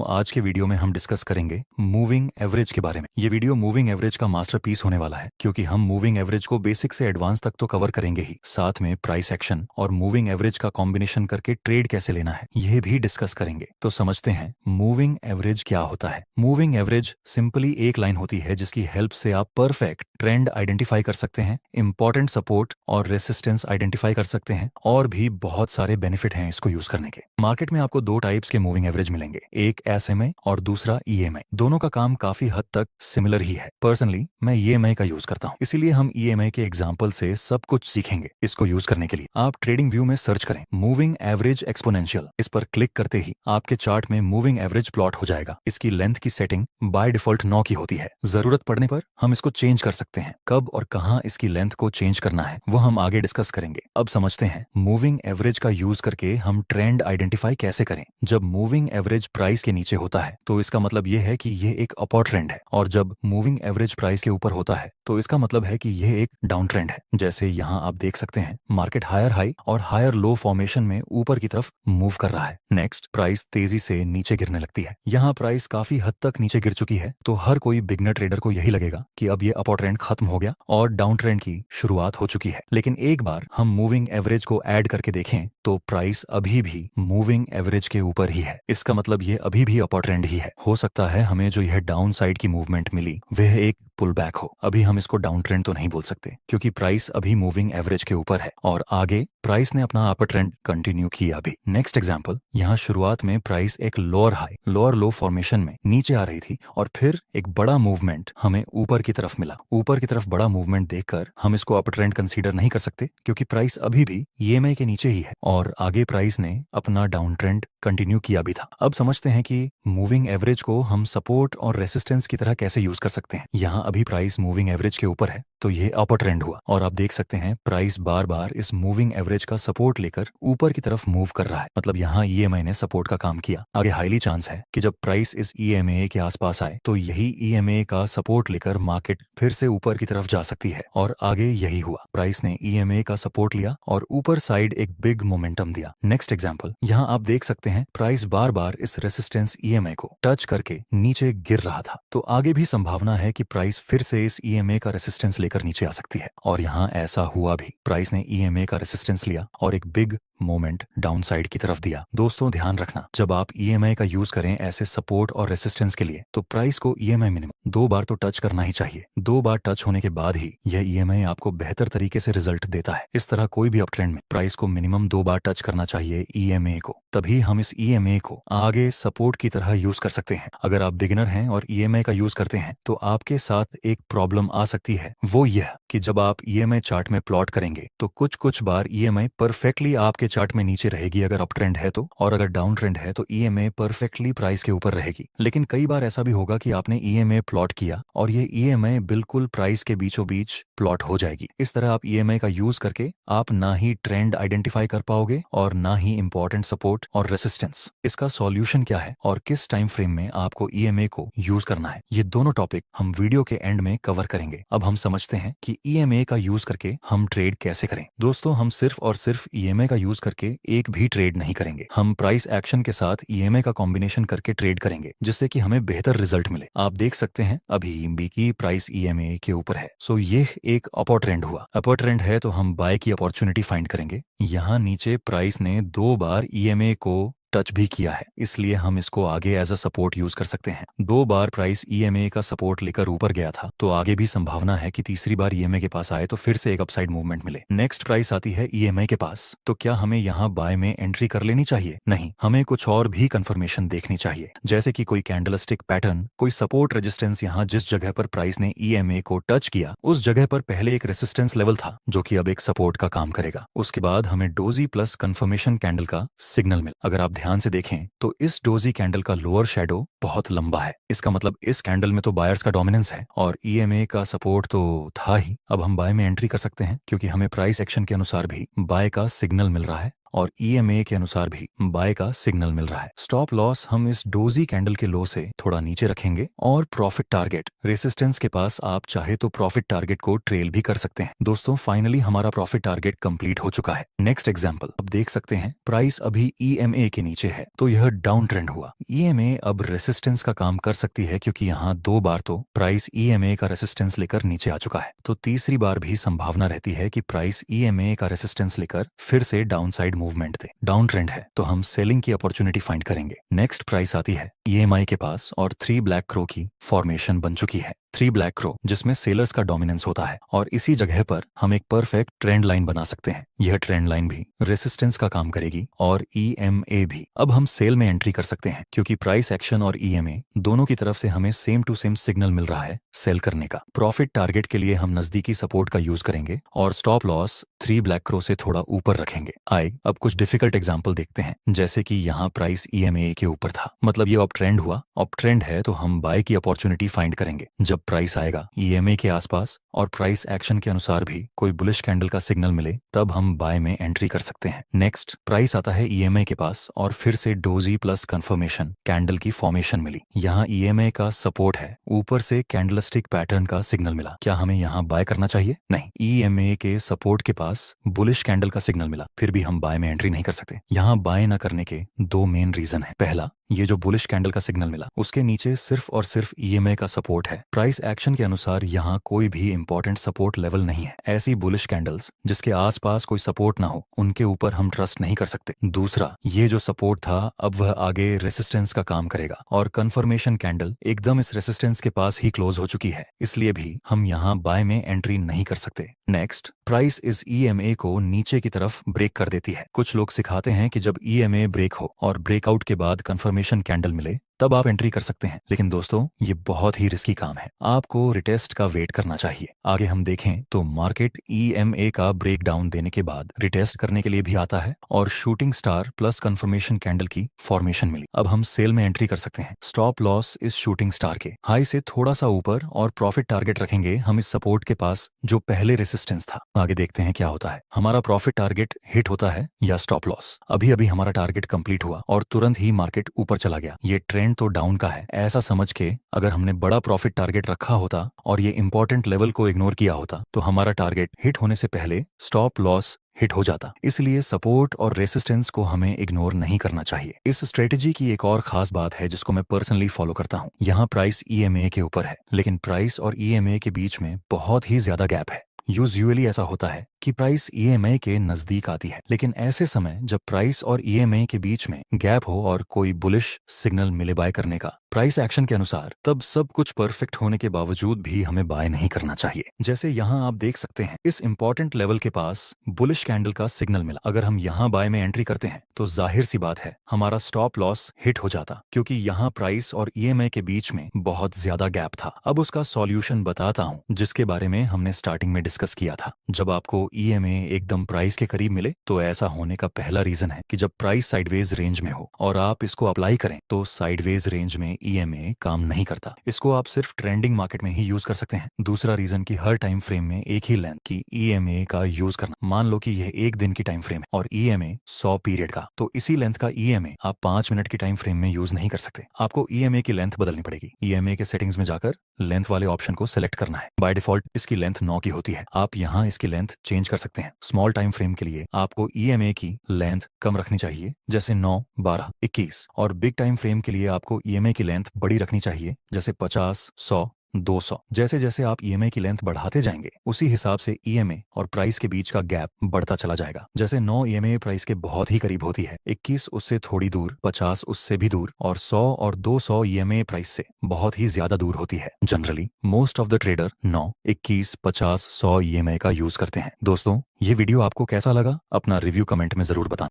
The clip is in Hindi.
आज के वीडियो में हम डिस्कस करेंगे मूविंग एवरेज के बारे में। ये वीडियो मूविंग एवरेज का मास्टरपीस होने वाला है, क्योंकि हम मूविंग एवरेज को बेसिक से एडवांस तक तो कवर करेंगे ही, साथ में प्राइस एक्शन और मूविंग एवरेज का कॉम्बिनेशन करके ट्रेड कैसे लेना है यह भी डिस्कस करेंगे। तो समझते हैं मूविंग एवरेज क्या होता है। मूविंग एवरेज सिंपली एक लाइन होती है जिसकी हेल्प से आप परफेक्ट ट्रेंड आइडेंटिफाई कर सकते हैं, इंपॉर्टेंट सपोर्ट और रेसिस्टेंस आइडेंटिफाई कर सकते हैं, और भी बहुत सारे बेनिफिट हैं इसको यूज करने के। मार्केट में आपको दो टाइप्स के मूविंग एवरेज मिलेंगे, एक एसएमए और दूसरा ईएमए। दोनों का काम काफी हद तक सिमिलर ही है। पर्सनली मैं ईएमए का यूज करता हूं, इसीलिए हम ईएमए के एग्जांपल से सब कुछ सीखेंगे। इसको यूज करने के लिए आप ट्रेडिंग व्यू में सर्च करें मूविंग एवरेज एक्सपोनेंशियल। इस पर क्लिक करते ही आपके चार्ट में मूविंग एवरेज प्लॉट हो जाएगा। इसकी लेंथ की सेटिंग बाय डिफॉल्ट 9 की होती है। जरूरत पड़ने पर हम इसको चेंज कर सकते हैं। कब और कहां इसकी लेंथ को चेंज करना है वो हम आगे डिस्कस करेंगे। अब समझते हैं मूविंग एवरेज का यूज करके हम ट्रेंड आइडेंटिफाई कैसे करें। जब मूविंग एवरेज प्राइस के नीचे होता है तो इसका मतलब यह है कि यह एक अपवर्ड ट्रेंड है, और जब मूविंग एवरेज प्राइस के ऊपर होता है तो इसका मतलब है कि यह एक डाउन ट्रेंड है। जैसे यहाँ आप देख सकते हैं मार्केट हायर हाई और हायर लो फॉर्मेशन में ऊपर की तरफ मूव कर रहा है। नेक्स्ट प्राइस तेजी से नीचे गिरने लगती है। यहाँ प्राइस काफी हद तक नीचे गिर चुकी है, तो हर कोई बिगनर ट्रेडर को यही लगेगा कि अब ये अपवर्ड ट्रेंड खत्म हो गया और डाउन ट्रेंड की शुरुआत हो चुकी है। लेकिन एक बार हम मूविंग एवरेज को ऐड करके देखें तो प्राइस अभी भी मूविंग एवरेज के ऊपर ही है। इसका मतलब ये अभी भी अपवर्ड ट्रेंड ही है। हो सकता है हमें जो यह डाउन साइड की मूवमेंट मिली वह एक पुल बैक हो। अभी हम इसको डाउन ट्रेंड तो नहीं बोल सकते, क्योंकि प्राइस अभी मूविंग एवरेज के ऊपर है और आगे प्राइस ने अपना अपर ट्रेंड कंटिन्यू किया अभी। नेक्स्ट एग्जांपल, यहाँ शुरुआत में प्राइस एक लोअर हाई लोअर लो फॉर्मेशन में नीचे आ रही थी और फिर एक बड़ा मूवमेंट हमें ऊपर की तरफ मिला। ऊपर की तरफ बड़ा मूवमेंट देखकर हम इसको अपर ट्रेंड कंसीडर नहीं कर सकते, क्योंकि प्राइस अभी भी ईएमए के नीचे ही है और आगे प्राइस ने अपना डाउन ट्रेंड कंटिन्यू किया भी था। अब समझते हैं कि मूविंग एवरेज को हम सपोर्ट और रेसिस्टेंस की तरह कैसे यूज कर सकते हैं। यहाँ अभी प्राइस मूविंग एवरेज के ऊपर है तो ये अपर ट्रेंड हुआ, और आप देख सकते हैं प्राइस बार बार इस मूविंग एवरेज का सपोर्ट लेकर ऊपर की तरफ मूव कर रहा है। मतलब यहाँ ईएमए ने सपोर्ट का काम किया। आगे हाईली चांस है कि जब प्राइस इस ईएमए के आसपास आए तो यही ईएमए का सपोर्ट लेकर मार्केट फिर से ऊपर की तरफ जा सकती है, और आगे यही हुआ। प्राइस ने ईएमए का सपोर्ट लिया और ऊपर साइड एक बिग मोमेंटम दिया। नेक्स्ट एग्जांपल, यहाँ आप देख सकते हैं प्राइस बार बार इस रेसिस्टेंस ईएमए को टच करके नीचे गिर रहा था, तो आगे भी संभावना है कि प्राइस फिर से इस ईएमए का रेसिस्टेंस लेकर नीचे आ सकती है, और यहाँ ऐसा हुआ भी। प्राइस ने ईएमए का रेसिस्टेंस लिया और एक बिग मोमेंट डाउन साइड की तरफ दिया। दोस्तों ध्यान रखना, जब आप ईएमए का यूज करें ऐसे सपोर्ट और रेसिस्टेंस के लिए तो प्राइस को ईएमए मिनिमम 2 बार तो टच करना ही चाहिए। 2 बार टच होने के बाद ही यह ईएमए आपको बेहतर तरीके से रिजल्ट देता है। इस तरह कोई भी अपट्रेंड में प्राइस को मिनिमम 2 बार टच करना चाहिए ईएमए को, तभी हम इस ईएमए को आगे सपोर्ट की तरह यूज कर सकते हैं। अगर आप बिगिनर हैं और ईएमए का यूज करते हैं तो आपके साथ एक प्रॉब्लम आ सकती है, वो यह कि जब आप ईएमए चार्ट में प्लॉट करेंगे तो कुछ बार ईएमए परफेक्टली आपके चार्ट में नीचे रहेगी अगर अप ट्रेंड है तो, और अगर डाउन ट्रेंड है तो ईएमए परफेक्टली प्राइस के ऊपर रहेगी। लेकिन कई बार ऐसा भी होगा कि आपने ईएमए प्लॉट किया और ये ईएमए बिल्कुल प्राइस के बीचों बीच प्लॉट हो जाएगी। इस तरह आप ईएमए का यूज करके आप ना ही ट्रेंड आइडेंटिफाई कर पाओगे और ना ही इंपॉर्टेंट सपोर्ट और रेसिस्टेंस। इसका सॉल्यूशन क्या है और किस टाइम फ्रेम में आपको ईएमए को यूज करना है, ये दोनों टॉपिक हम वीडियो के एंड में कवर करेंगे। अब हम समझते हैं कि ईएमए का यूज करके हम ट्रेड कैसे करें। दोस्तों हम सिर्फ और सिर्फ ईएमए का यूज करके एक भी ट्रेड नहीं करेंगे, हम प्राइस एक्शन के साथ ईएमए का कॉम्बिनेशन करके ट्रेड करेंगे, जिससे कि हमें बेहतर रिजल्ट मिले। आप देख सकते हैं अभी बी की प्राइस ईएमए के ऊपर है, सो ये एक अपर ट्रेंड हुआ। अपर ट्रेंड है तो हम बाय की अपॉर्चुनिटी फाइंड करेंगे। यहाँ नीचे प्राइस ने 2 बार ईएमए को टच भी किया है, इसलिए हम इसको आगे एज अ सपोर्ट यूज कर सकते हैं। 2 बार प्राइस ईएमए का सपोर्ट लेकर ऊपर गया था, तो आगे भी संभावना है कि तीसरी बार ईएमए के पास आए तो फिर से एक अपसाइड मूवमेंट मिले। नेक्स्ट प्राइस आती है ईएमए के पास, तो क्या हमें यहाँ बाय में एंट्री कर लेनी चाहिए? नहीं, हमें कुछ और भी कंफर्मेशन देखनी चाहिए, जैसे कि कोई कैंडलस्टिक पैटर्न, कोई सपोर्ट रेजिस्टेंस। यहाँ जिस जगह पर प्राइस ने ईएमए को टच किया उस जगह पर पहले एक रेसिस्टेंस लेवल था जो कि अब एक सपोर्ट का काम करेगा। उसके बाद हमें डोजी प्लस कंफर्मेशन कैंडल का सिग्नल मिला। अगर आप ध्यान से देखें तो इस डोजी कैंडल का लोअर शैडो बहुत लंबा है। इसका मतलब इस कैंडल में तो बायर्स का डोमिनेंस है और ईएमए का सपोर्ट तो था ही। अब हम बाय में एंट्री कर सकते हैं, क्योंकि हमें प्राइस एक्शन के अनुसार भी बाय का सिग्नल मिल रहा है। और ईएमए के अनुसार भी बाय का सिग्नल मिल रहा है। स्टॉप लॉस हम इस डोजी कैंडल के लो से थोड़ा नीचे रखेंगे और प्रॉफिट टारगेट रेसिस्टेंस के पास आप चाहे तो प्रॉफिट टारगेट को ट्रेल भी कर सकते हैं। दोस्तों फाइनली हमारा प्रॉफिट टारगेट कंप्लीट हो चुका है। नेक्स्ट एग्जांपल आप देख सकते हैं, प्राइस अभी ईएमए के नीचे है तो यह डाउन ट्रेंड हुआ। ईएमए अब रेसिस्टेंस का काम कर सकती है क्योंकि यहाँ 2 बार तो प्राइस ईएमए का रेसिस्टेंस लेकर नीचे आ चुका है, तो तीसरी बार भी संभावना रहती है कि प्राइस ईएमए का रेसिस्टेंस लेकर फिर से डाउनसाइड मूवमेंट दे। डाउन ट्रेंड है तो हम सेलिंग की अपॉर्चुनिटी फाइंड करेंगे। नेक्स्ट प्राइस आती है ईएमआई के पास और 3 ब्लैक क्रो की फॉर्मेशन बन चुकी है। 3 ब्लैक क्रो जिसमें सेलर्स का डोमिनेंस होता है और इसी जगह पर हम एक परफेक्ट ट्रेंड लाइन बना सकते हैं। यह ट्रेंड लाइन भी रेसिस्टेंस का काम करेगी और ईएमए भी। अब हम सेल में एंट्री कर सकते हैं क्योंकि प्राइस एक्शन और ईएमए दोनों की तरफ से हमें सेम टू सेम सिग्नल मिल रहा है सेल करने का। प्रॉफिट टारगेट के लिए हम नजदीकी सपोर्ट का यूज करेंगे और स्टॉप लॉस 3 ब्लैक क्रो से थोड़ा ऊपर रखेंगे। आइए अब कुछ डिफिकल्ट एग्जांपल देखते हैं, जैसे कि यहाँ प्राइस ईएमए के ऊपर था, मतलब ये अप ट्रेंड हुआ। अप ट्रेंड है तो हम बाय की अपॉर्चुनिटी फाइंड करेंगे। जब प्राइस आएगा ईएमए के आसपास और प्राइस एक्शन के अनुसार भी कोई बुलिश कैंडल का सिग्नल मिले तब हम बाय में एंट्री कर सकते हैं। नेक्स्ट प्राइस आता है ईएमए के पास और फिर से डोजी प्लस कंफर्मेशन कैंडल की फॉर्मेशन मिली। यहाँ ईएमए का सपोर्ट है, ऊपर से कैंडलस्टिक पैटर्न का सिग्नल मिला। क्या हमें यहाँ बाय करना चाहिए? नहीं, ईएमए के सपोर्ट के पास बुलिश कैंडल का सिग्नल मिला, फिर भी हम बाय में एंट्री नहीं कर सकते। यहाँ बाय न करने के 2 मेन रीजन है। पहला, ये जो बुलिश कैंडल का सिग्नल मिला उसके नीचे सिर्फ और सिर्फ ईएमए का सपोर्ट है। प्राइस एक्शन के अनुसार यहाँ कोई भी इंपॉर्टेंट सपोर्ट लेवल नहीं है। ऐसी बुलिश कैंडल्स जिसके आसपास कोई सपोर्ट ना हो उनके ऊपर हम ट्रस्ट नहीं कर सकते। दूसरा, ये जो सपोर्ट था अब वह आगे रेसिस्टेंस का काम करेगा और कंफर्मेशन कैंडल एकदम इस रेसिस्टेंस के पास ही क्लोज हो चुकी है, इसलिए भी हम यहाँ बाय में एंट्री नहीं कर सकते। नेक्स्ट, प्राइस इस ईएमए को नीचे की तरफ ब्रेक कर देती है। कुछ लोग सिखाते हैं कि जब ईएमए ब्रेक हो और ब्रेकआउट के बाद कंफर्मेशन कैंडल मिले तब आप एंट्री कर सकते हैं, लेकिन दोस्तों ये बहुत ही रिस्की काम है। आपको रिटेस्ट का वेट करना चाहिए। आगे हम देखें तो मार्केट ईएमए का ब्रेक डाउन देने के बाद रिटेस्ट करने के लिए भी आता है और shooting star plus confirmation candle की फॉर्मेशन मिली। अब हम सेल में एंट्री कर सकते हैं। स्टॉप लॉस इस शूटिंग स्टार के हाई से थोड़ा सा ऊपर और प्रॉफिट टारगेट रखेंगे हम इस सपोर्ट के पास जो पहले रेसिस्टेंस था। आगे देखते हैं क्या होता है। हमारा प्रॉफिट टारगेट हिट होता है या स्टॉप लॉस। अभी अभी हमारा टारगेट कंप्लीट हुआ और तुरंत ही मार्केट ऊपर चला गया। ये ट्रेंड तो डाउन का है, ऐसा समझ के अगर हमने बड़ा प्रॉफिट टारगेट रखा होता और ये इंपॉर्टेंट लेवल को इग्नोर किया होता तो हमारा टारगेट हिट होने से पहले स्टॉप लॉस हिट हो जाता। इसलिए सपोर्ट और रेसिस्टेंस को हमें इग्नोर नहीं करना चाहिए। इस स्ट्रेटेजी की एक और खास बात है जिसको मैं पर्सनली फॉलो करता हूँ। यहाँ प्राइस ईएमए के ऊपर है लेकिन प्राइस और ईएमए के बीच में बहुत ही ज्यादा गैप है। यूजुअली ऐसा होता है कि प्राइस ईएमए के नजदीक आती है, लेकिन ऐसे समय जब प्राइस और ईएमए के बीच में गैप हो और कोई बुलिश सिग्नल मिले बाय करने का प्राइस एक्शन के अनुसार, तब सब कुछ परफेक्ट होने के बावजूद भी हमें बाय नहीं करना चाहिए। जैसे यहाँ आप देख सकते हैं इस इंपॉर्टेंट लेवल के पास बुलिश कैंडल का सिग्नल मिला। अगर हम यहाँ बाय में एंट्री करते हैं तो जाहिर सी बात है हमारा स्टॉप लॉस हिट हो जाता, क्योंकि यहाँ प्राइस और ईएमए के बीच में बहुत ज्यादा गैप था। अब उसका सॉल्यूशन बताता हूँ जिसके बारे में हमने स्टार्टिंग में डिस्कस किया था। जब आपको ईएमए एकदम प्राइस के करीब मिले तो ऐसा होने का पहला रीजन है कि जब प्राइस साइडवेज रेंज में हो और आप इसको अप्लाई करें तो साइडवेज रेंज में ईएमए काम नहीं करता। इसको आप सिर्फ ट्रेंडिंग मार्केट में ही यूज कर सकते हैं। दूसरा रीजन कि हर टाइम फ्रेम में एक ही लेंथ की ईएमए का यूज करना। मान लो कि यह 1 दिन की टाइम फ्रेम है और ईएमए 100 पीरियड का, तो इसी लेंथ का ईएमए आप 5 मिनट की टाइम फ्रेम में यूज नहीं कर सकते। आपको ईएमए की लेंथ बदलनी पड़ेगी। ईएमए के सेटिंग्स में जाकर लेंथ वाले ऑप्शन को सिलेक्ट करना है। बाय डिफॉल्ट इसकी लेंथ 9 की होती है। आप यहाँ इसकी लेंथ चेंज कर सकते हैं। स्मॉल टाइम फ्रेम के लिए आपको ईएमए की लेंथ कम रखनी चाहिए, जैसे 9, 12, 21, और बिग टाइम फ्रेम के लिए आपको ईएमए की लेंथ बड़ी रखनी चाहिए, जैसे 50, 100, 200। जैसे जैसे आप ईएमए की लेंथ बढ़ाते जाएंगे उसी हिसाब से ईएमए और प्राइस के बीच का गैप बढ़ता चला जाएगा। जैसे 9 ईएमए प्राइस के बहुत ही करीब होती है, 21 उससे थोड़ी दूर, 50 उससे भी दूर, और 100 और 200 ईएमए प्राइस से बहुत ही ज्यादा दूर होती है। Generally most of the trader 9, 21, 50, 100 EMA का यूज करते हैं। दोस्तों ये वीडियो आपको कैसा लगा अपना रिव्यू कमेंट में जरूर बताएं।